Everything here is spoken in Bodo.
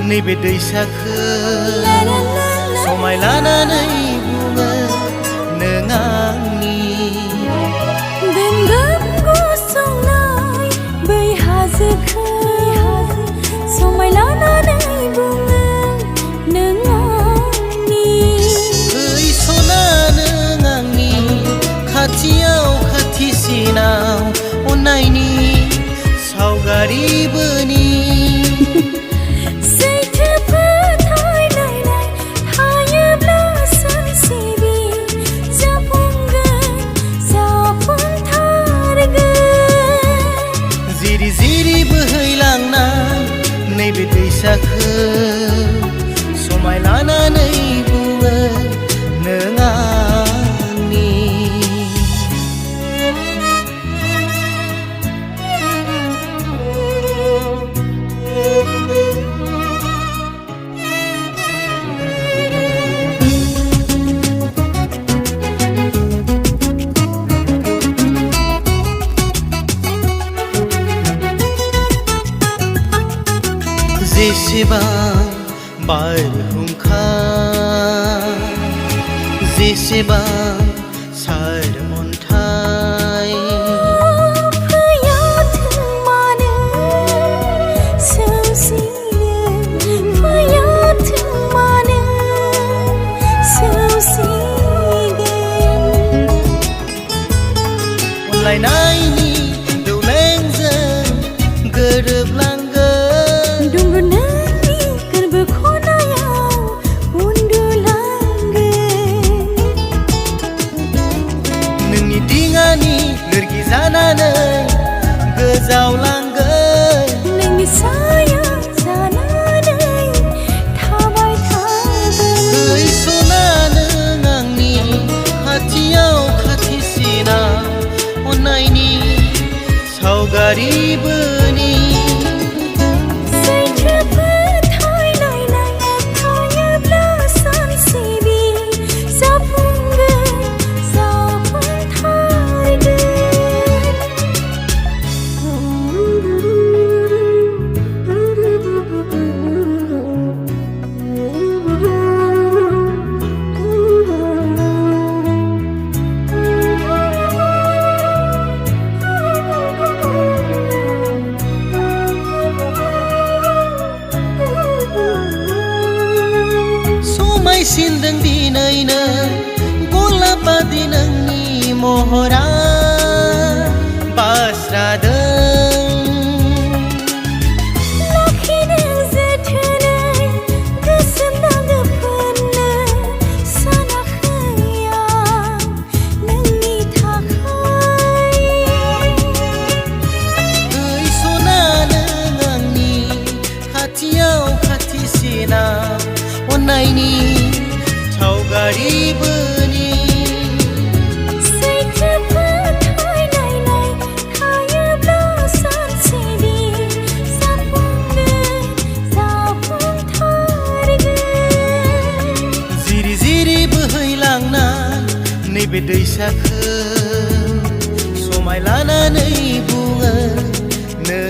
नैबे दैसाखो समाय लानानै बुङो नों आंनि बेंगोन गसंनाय बै हाजोखो समाय लानानै बुङो नों आंनि बै सना नों आंनि खाथियाव खाथिसिनाव अननायनि सावगारि बोनि जिरि जिरि बोहैलांनाय नैबे दैसाखो समाय लानानै बुङो नों आंनि जेसेबां बारहुंखा जेसेबां सार अन्थाइ फैयाथों मानो सौसिनो फैयाथों मानो सौसिगोन अनलायनायनि दौलेंजों गोरोबलांगोन दुंब्रुदनि गोरबो खनायाव उन्दुलांगोन नोंनि दिङानि लोरगि जानानै गोजावलांगोन नोंनि साया जानानै थाबाय थागोन बै सना नों आंनि खाथियाव खाथिसिनाव अननायनि सावगारि बोनि समायसिनदों दिनैनो गलाब बादि नोंनि महरा बास्रादों लाखिनो जोथोनै गोसोम दागो फोननो सानाखै आं नोंनि थाखाय बै सना नों आंनि खाथियाव खाथिसिनाव अननायनि सावगारि बोनि सैथो फोथायलायनाय थायोब्ला सानसेनि जाफुंथारगोन जिरि जिरि बोहैलांनाय नैबे दैसाखो समाय लानानै बुङो नों